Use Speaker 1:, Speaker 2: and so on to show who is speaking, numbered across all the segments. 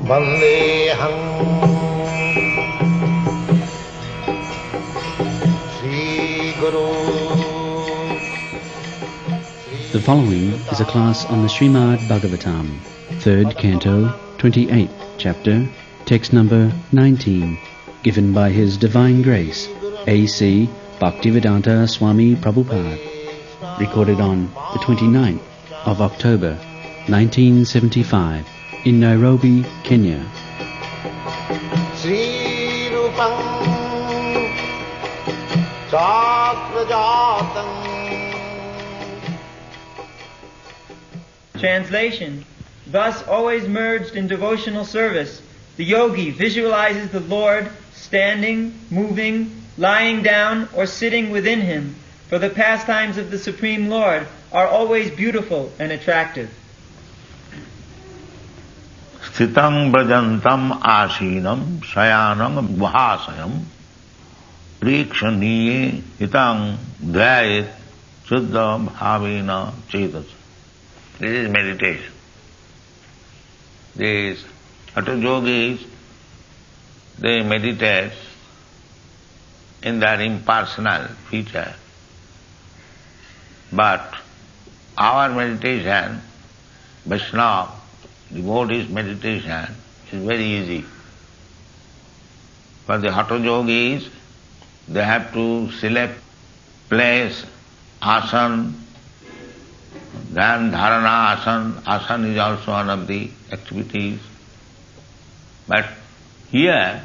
Speaker 1: Vandeham Sri Guru.
Speaker 2: The following is a class on the Srimad Bhagavatam, 3rd Canto, 28th Chapter, text number 19, given by His Divine Grace, A.C. Bhaktivedanta Swami Prabhupada, recorded on the 29th of October, 1975, in Nairobi, Kenya.
Speaker 1: Sri Rupam Chakrajatam.
Speaker 3: Translation. Thus, always merged in devotional service, the yogi visualizes the Lord standing, moving, lying down, or sitting within him, for the pastimes of the Supreme Lord are always beautiful and attractive.
Speaker 4: Sthitam brajantam asinam sayanam vahasayam prekshaniye hitang dhyayet suddha bhavena chetas. This is meditation. These Hatha yogis, they meditate in their impersonal feature. But our meditation, Vaishnava, devotees' meditation, is very easy. For the Hatha yogis, they have to select place, asana, then dharana asana. Asana is also one of the activities. But here,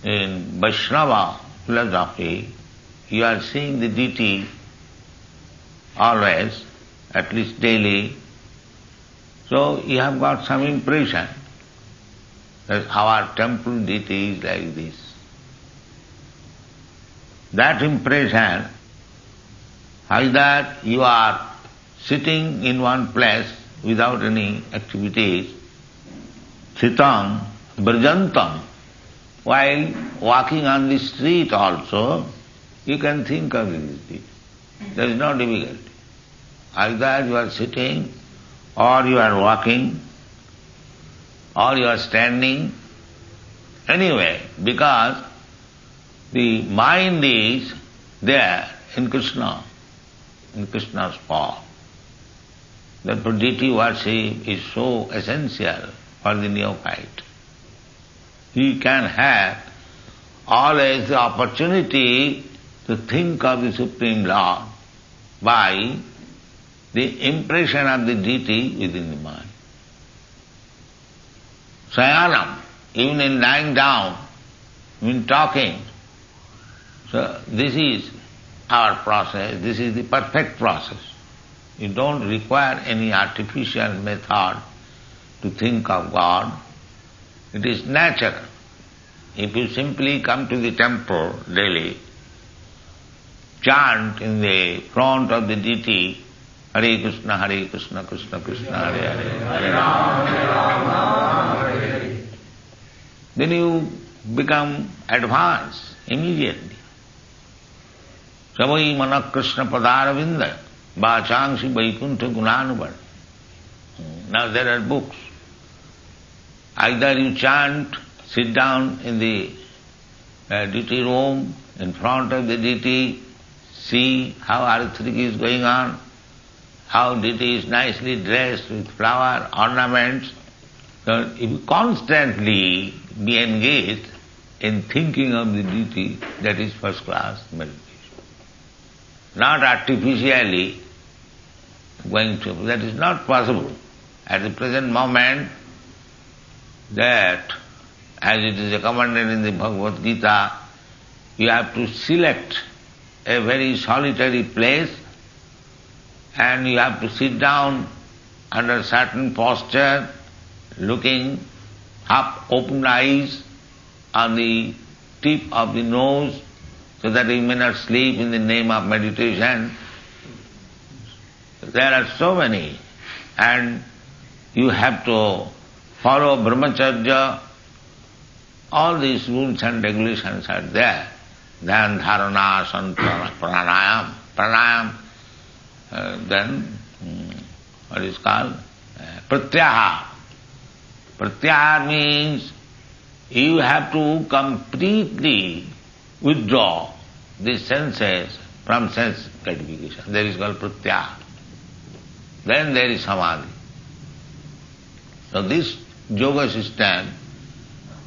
Speaker 4: in Vaishnava philosophy, you are seeing the deity always, at least daily. So you have got some impression that our temple deity is like this. That impression, either you are sitting in one place without any activities, sitang brajantam, while walking on the street also, you can think of this deity. There is no difficulty. Either you are sitting, or you are walking, or you are standing, anyway, because the mind is there in Krishna, in Krishna's form. Therefore deity worship is so essential for the neophyte. He can have always the opportunity to think of the Supreme Lord by the impression of the deity within the mind. Sayanam, even in lying down, even talking. So this is our process, this is the perfect process. You don't require any artificial method to think of God. It is natural. If you simply come to the temple daily, chant in the front of the deity, Hare Krishna, Krishna Krishna, Hare Hare, Hare Rama, Hare Hare, then you become advanced immediately. Savai mana Krishna padaravinda, vachangsi vaikuntha gunanuvar. Now there are books. Either you chant, sit down in the deity room, in front of the deity, see how arithmetic is going on, how deity is nicely dressed with flower, ornaments. So if you constantly be engaged in thinking of the deity, that is first class meditation. Not artificially going to, that is not possible. At the present moment, that, as it is recommended in the Bhagavad Gita, you have to select a very solitary place and you have to sit down under certain posture, looking up, open eyes on the tip of the nose, so that you may not sleep in the name of meditation. There are so many, and you have to follow brahmacharya. All these rules and regulations are there. Dhyan, dharana, asana, pranayam. Pranayam, then what is called? Pratyaha. Pratyahara means you have to completely withdraw the senses from sense gratification. That is called pratyahara. Then there is samadhi. So this yoga system,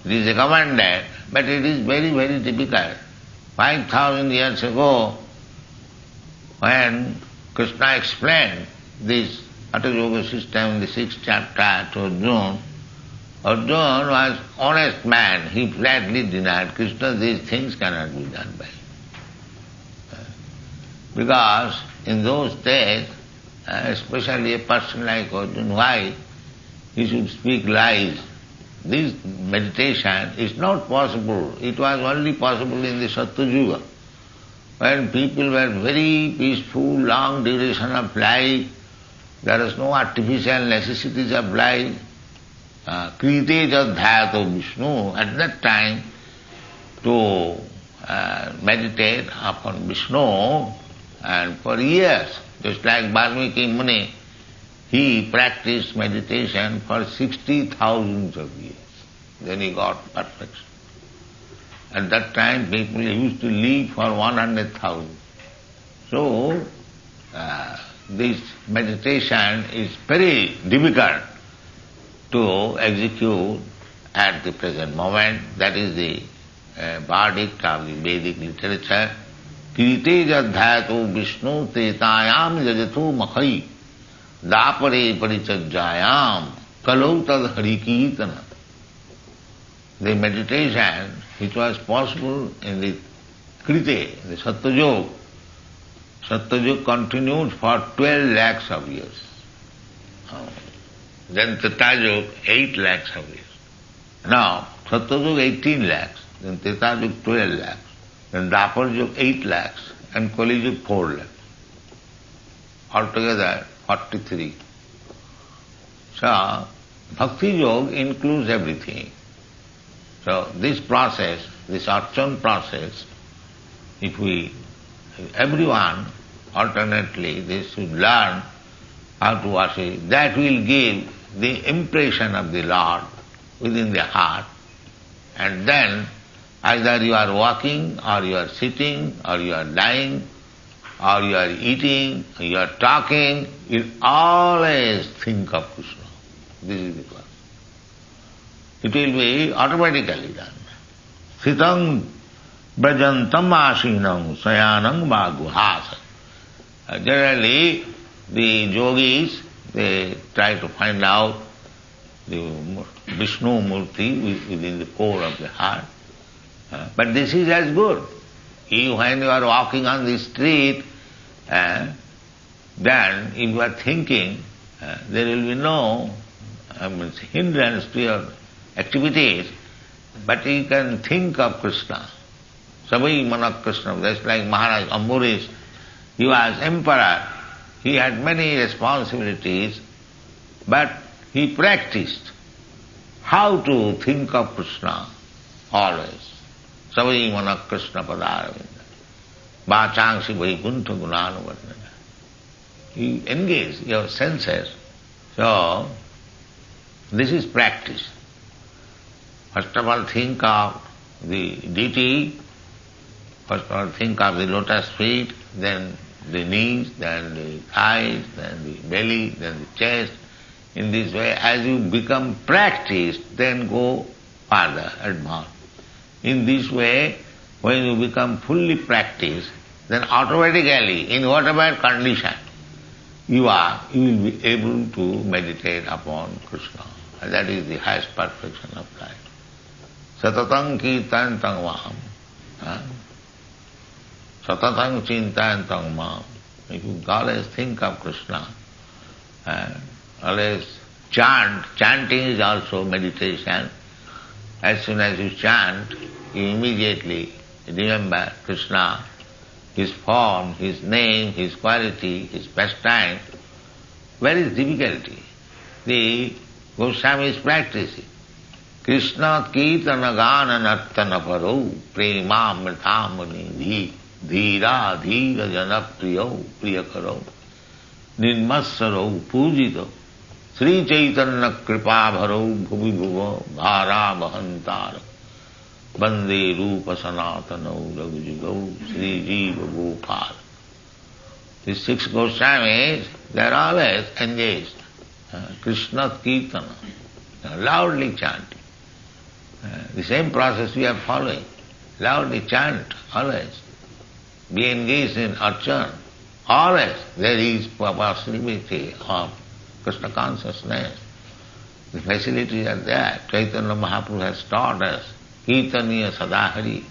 Speaker 4: it is recommended, but it is very, very difficult. 5,000 years ago, when Krishna explained this Hatha Yoga system in the 6th chapter to Arjuna, Arjuna was honest man. He flatly denied Krishna, these things cannot be done by him. Because in those days, especially a person like Arjuna, why he should speak lies? This meditation is not possible. It was only possible in the Satya Yuga, when people were very peaceful, long duration of life. There was no artificial necessities of life. Krite jadhyato Vishnu. At that time, to meditate upon Vishnu, and for years, just like Valmiki Muni, he practiced meditation for 60,000 of years. Then he got perfection. At that time, people used to live for 100,000. So, this meditation is very difficult to execute at the present moment. That is the verdict of the Vedic literature. Kirite jadhyato Vishnu tetayam jajato makhai dapare parichajayam kalau tad harikirtana. The meditation which was possible in the Krite, the Satya Yuga, Satya Yuga continued for 12 lakhs of years. Then Treta Yuga, 8 lakhs of years. Now, Satya Yuga 18 lakhs, then Treta Yuga 12 lakhs, then Dwapar Yuga 8 lakhs, and Kali Yuga 4 lakhs. Altogether 43. So, Bhakti Yoga includes everything. So this process, this archon process, everyone alternately, they should learn how to worship. That will give the impression of the Lord within the heart. And then either you are walking, or you are sitting, or you are lying, or you are eating, or you are talking, you always think of Krishna. This is the process. It will be automatically done. Sitang brajantam asinam sayanam baguhasa. Generally, the yogis, they try to find out the Vishnu Murti within the core of the heart. But this is as good. When you are walking on the street, then if you are thinking, there will be no hindrance to your activities, but you can think of Krishna. Savai Manak Krishna, that's like Maharaj Ambarish. He was emperor. He had many responsibilities, but he practiced how to think of Krishna always. Savai Manak Krishna Padaravinda. Vachangsi Vaikuntha Gunanuvardhana. You engage your senses. So, this is practice. First of all, think of the deity. First of all, think of the lotus feet, then the knees, then the thighs, then the belly, then the chest. In this way, as you become practiced, then go further, advance. In this way, when you become fully practiced, then automatically, in whatever condition you will be able to meditate upon Krishna. And that is the highest perfection of life. Satatang kirtantam vam. Satatang chintantam mam. If you always think of Krishna, always chant. Chanting is also meditation. As soon as you chant, you immediately remember Krishna, His form, His name, His quality, His pastime. Where is difficulty? The Goswami is practicing. Krishna kirtana gana nartana paro prema mritamani dhira dhira jana priyo priyakaro nirmassaro pujito Sri Chaitanya Kripa Bharo Bhuvi Bhuva Bhara Bhahantar Bande Rupa Sanatano Ragujugau Sri Jiva Gopal. These 6 Goswamis, they are always engaged. Krishna Kirtana, loudly chanting. The same process we are following. Loudly chant, always. Be engaged in archan. Always there is possibility of Krishna consciousness. The facilities are there. Chaitanya Mahaprabhu has taught us. Kirtaniya Sadahari.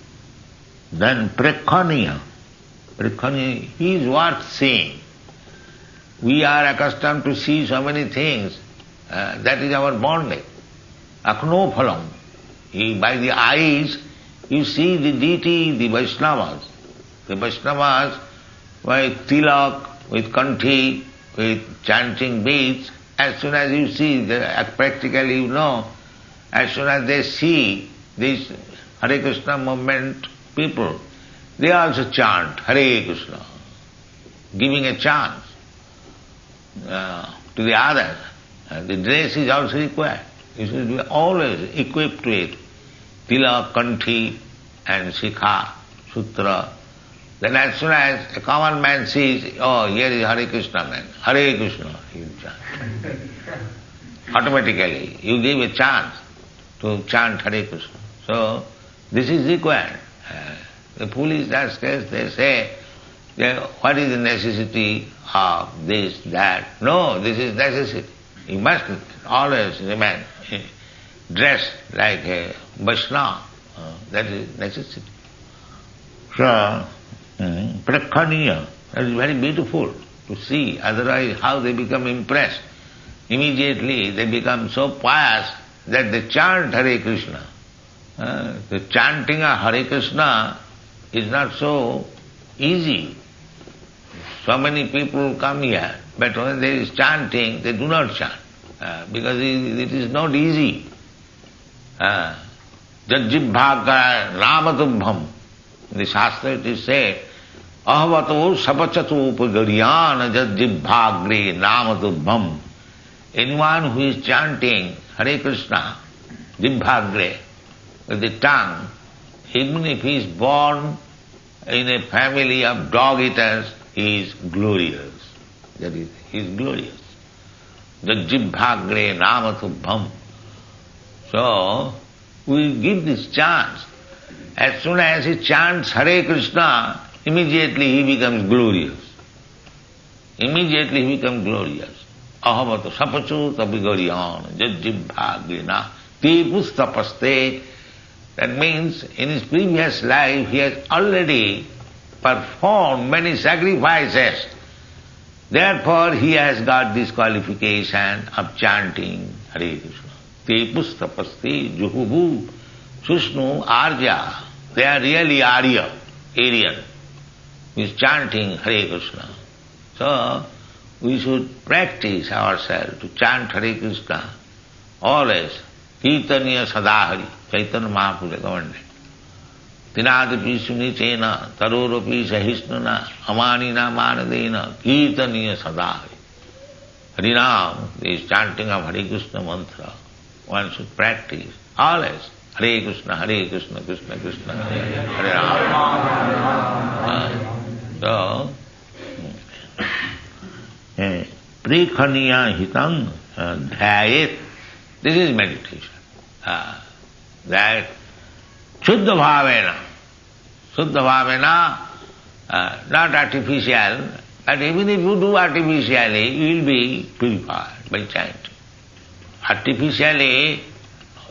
Speaker 4: Then Prekhaniya. Prekhaniya, he is worth seeing. We are accustomed to see so many things. That is our bondage. Aknophalam. By the eyes, you see the deity, the Vaishnavas. The Vaishnavas with tilak, with kanthi, with chanting beads. As soon as you see, practically you know, as soon as they see these Hare Krishna movement people, they also chant Hare Krishna, giving a chance to the others. The dress is also required. You should be always equipped with tilak, kanthi and shikha, sutra. Then as soon as a common man sees, oh, here is Hare Krishna man, Hare Krishna, he will chant. Automatically, you give a chance to chant Hare Krishna. So, this is required. The foolish rascals, they say, what is the necessity of this, that? No, this is necessity. You must always remain dressed like a Vaishnava. That is necessity. So, Prakhaniya, that is very beautiful to see. Otherwise, how they become impressed. Immediately they become so pious that they chant Hare Krishna. The chanting of Hare Krishna is not so easy. So many people come here, but when there is chanting, they do not chant, because it is not easy. Jajjibhaka ramatubham. In the Shastra it is said, ahavato sapachatu upagaryan jajjibhagre namatubham. Anyone who is chanting Hare Krishna, jibhagre, with the tongue, even if he is born in a family of dog-eaters, he is glorious. That is, he is glorious. Jajjibhagre namatubham. So, we give this chance. As soon as he chants Hare Krishna, immediately he becomes glorious. Immediately he becomes glorious. Ahavato sapachu tabigaryan jajjibhagena te pustapaste. That means in his previous life he has already performed many sacrifices. Therefore he has got this qualification of chanting Hare Krishna. Te pustapaste juhubu sushnu arja. They are really Aryan, who is chanting Hare Krishna. So, we should practice ourselves to chant Hare Krishna always. Kirtaniya Sadahari, Chaitanya Mahaprabhu recommended. Tinadapi sunichena, tarorapi sahisnuna, amanina manadena, Kirtaniya Sadahari. Harinam, this chanting of Hare Krishna mantra, one should practice always. Hare Krishna, Krishna Krishna, Hare Rama. So, Prekhaniya hitang dhyayet. This is meditation. That Shuddha Bhavena, not artificial, but even if you do artificially, you will be purified by chanting. Artificially,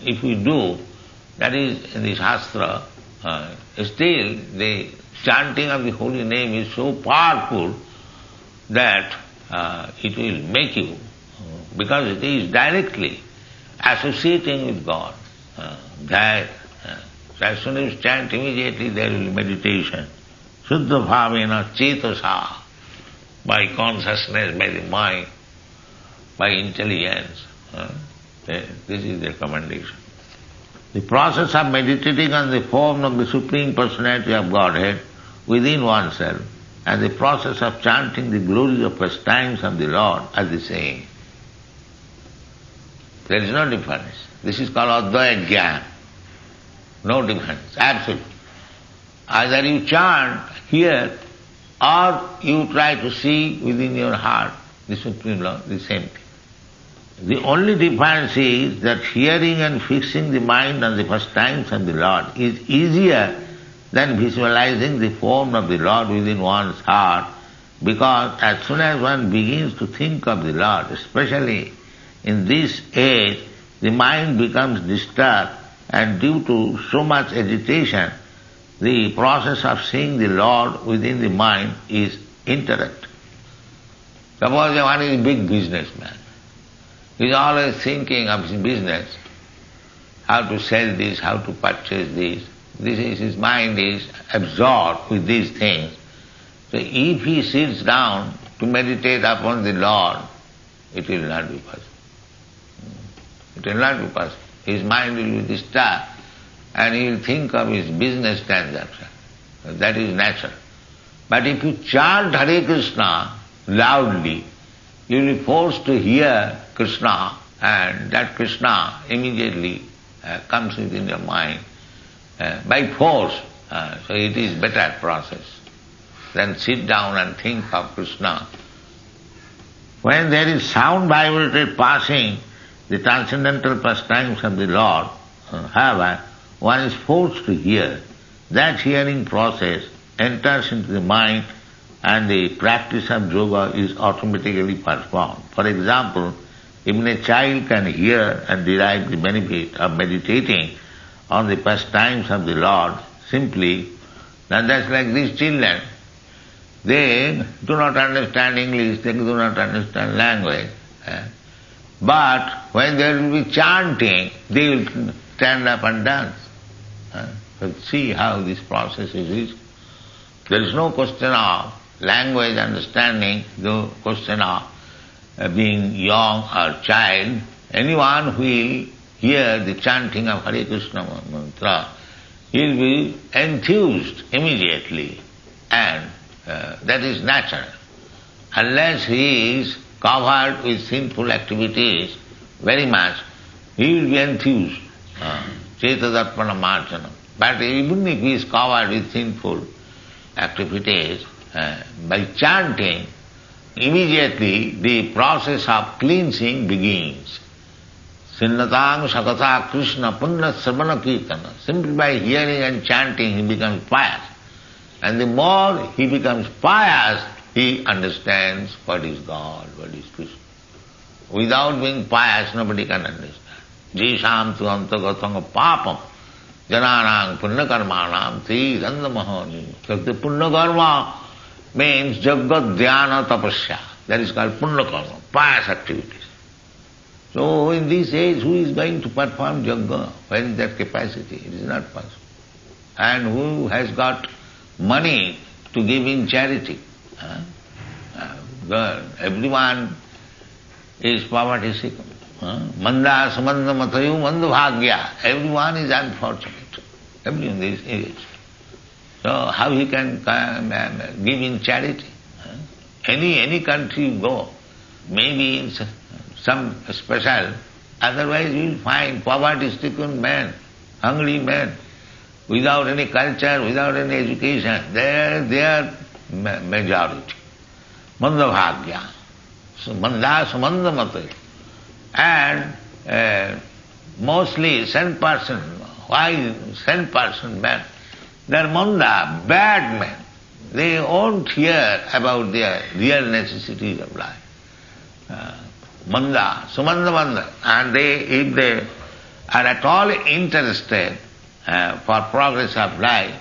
Speaker 4: if we do, that is in the Shastra, still the chanting of the holy name is so powerful that it will make you, because it is directly associating with God. So as soon as you chant, immediately there will be meditation. Shuddha bhavena cetasa, by consciousness, by the mind, by intelligence. This is the recommendation. The process of meditating on the form of the Supreme Personality of Godhead within oneself and the process of chanting the glories of pastimes of the Lord are the same. There is no difference. This is called Advaita Jnana. No difference, absolute. Either you chant here or you try to see within your heart the Supreme Lord, the same thing. The only difference is that hearing and fixing the mind on the first times of the Lord is easier than visualizing the form of the Lord within one's heart, because as soon as one begins to think of the Lord, especially in this age, the mind becomes disturbed, and due to so much agitation, the process of seeing the Lord within the mind is interrupted. Suppose one is a big businessman. He is always thinking of his business, how to sell this, how to purchase this. His mind is absorbed with these things. So if he sits down to meditate upon the Lord, it will not be possible. It will not be possible. His mind will be disturbed and he will think of his business transaction. That is natural. But if you chant Hare Krishna loudly, you will be forced to hear Krishna, and that Krishna immediately comes within your mind by force. So it is better process than sit down and think of Krishna. When there is sound vibrated passing the transcendental pastimes of the Lord, however, one is forced to hear. That hearing process enters into the mind and the practice of yoga is automatically performed. For example, even a child can hear and derive the benefit of meditating on the pastimes of the Lord simply. And that's like these children. They do not understand English, they do not understand language. But when there will be chanting, they will stand up and dance. So see how this process is. There is no question of language understanding, no question of being young or child. Anyone who will hear the chanting of Hare Krishna mantra, he will be enthused immediately, and that is natural. Unless he is covered with sinful activities very much, he will be enthused. Chetadarpana marjana. But even if he is covered with sinful activities, by chanting, immediately the process of cleansing begins. Sinnatang sakata Krishna punna sarvana kirtana. Simply by hearing and chanting he becomes pious. And the more he becomes pious, he understands what is God, what is Krishna. Without being pious, nobody can understand. Jisham tu antagathanga papam jananang punnakarmanam ti dandamahani. So the punnakarma means jagat dhyana tapasya. That is called punnakarma, pious activities. So in this age, who is going to perform yajna? Where is that capacity? It is not possible. And who has got money to give in charity? Everyone is poverty-stricken. Manda samanda matayu manda bhagya. Everyone is unfortunate. Everyone in this age. So how he can give in charity? Any country you go, maybe in some special, otherwise you will find poverty-stricken men, hungry men, without any culture, without any education. They are majority. Manda bhagya. So manda samanda matayu. And mostly saint person. Why saint person men? They are manda, bad men. They won't hear about their real necessities of life. Manda, sumanda manda. And if they are at all interested for progress of life,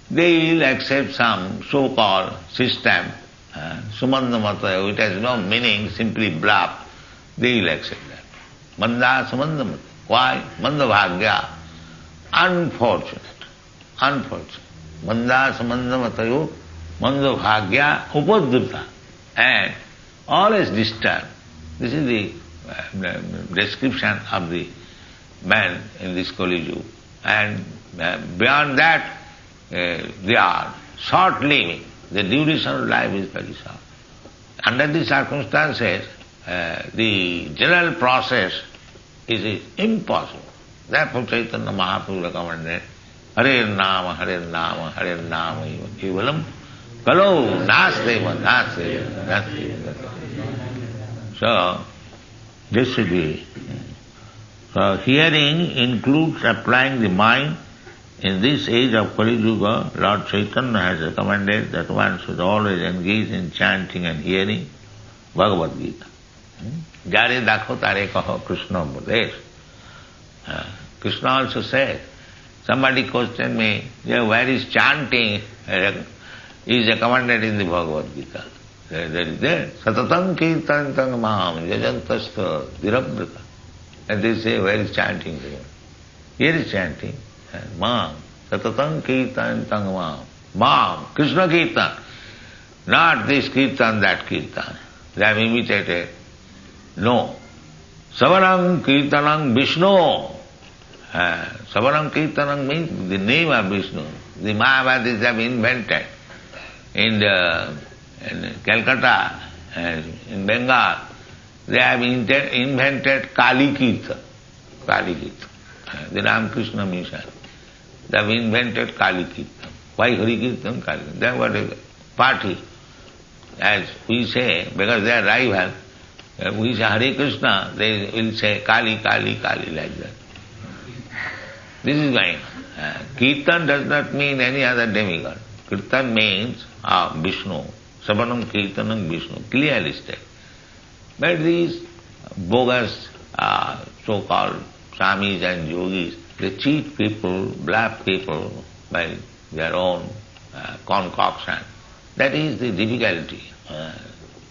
Speaker 4: they will accept some so-called system, sumanda mata, which has no meaning, simply bluff. They will accept that. Manda, sumanda mata. Why? Manda bhagya. Unfortunate. Manda, samanda matayo, manda bhagya, upadruta. And always disturbed. This is the description of the man in this Kali Yuga. And beyond that, they are short-living. The duration of life is very short. Under these circumstances, the general process It is impossible. Therefore Chaitanya Mahaprabhu recommended Hare Nama, Hare Nama, Hare Nama Kevalam Kalo Nasdeva, Nasdeva, Nasdeva. So, this should be. So, hearing includes applying the mind. In this age of Kali Yuga, Lord Chaitanya has recommended that one should always engage in chanting and hearing Bhagavad Gita. Jare dakho tare kaho Krishna Buddhesh. Krishna also said, somebody questioned me, where is chanting? Is recommended in the Bhagavad Gita. There is there. Satatam kirtantam maham jajantastha dhirabrita. And they say, where is chanting there? Here is chanting. Maham. Satatam kirtantam maham. Maham. Krishna kirtan. Not this kirtan, that kirtan. They have imitated. No. Savanam kirtanam Vishnu. Savanam kirtanam means the name of Vishnu. The Mayavadis have invented. In Calcutta and in Bengal, they have invented Kali Kirtan. Kali Kirtan. The Ramakrishna Mission. They have invented Kali Kirtan. Why Hari Kirtan? Kali Kirtan. They have a party. As we say, because they are rival, we say Hare Krishna, they will say Kali, Kali, Kali, like that. This is why. Kirtan does not mean any other demigod. Kirtan means Vishnu. Savanam Kirtanam Vishnu. Clearly stated. But these bogus so-called Swamis and Yogis, they cheat people, bluff people by their own concoction. That is the difficulty.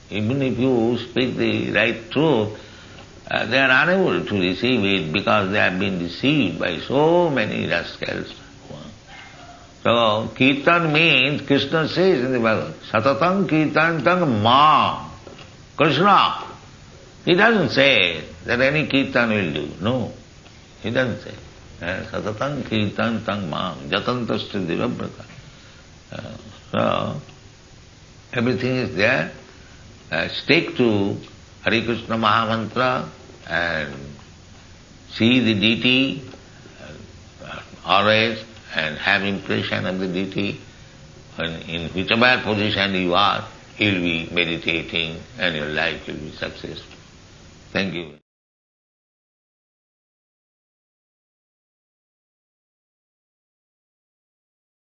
Speaker 4: Even if you speak the right truth, they are unable to receive it because they have been deceived by so many rascals. So, Kirtan means, Krishna says in the Bhagavad, Satatam Kirtantam Ma. Krishna. He doesn't say that any Kirtan will do. No. He doesn't say. Satatam Kirtantam Ma. Jatantasya Dhirabrata. So, everything is there. Stick to Hare Krishna Mahamantra and see the deity always and have impression of the deity. And in whichever position you are, you'll be meditating and your life will be successful. Thank you.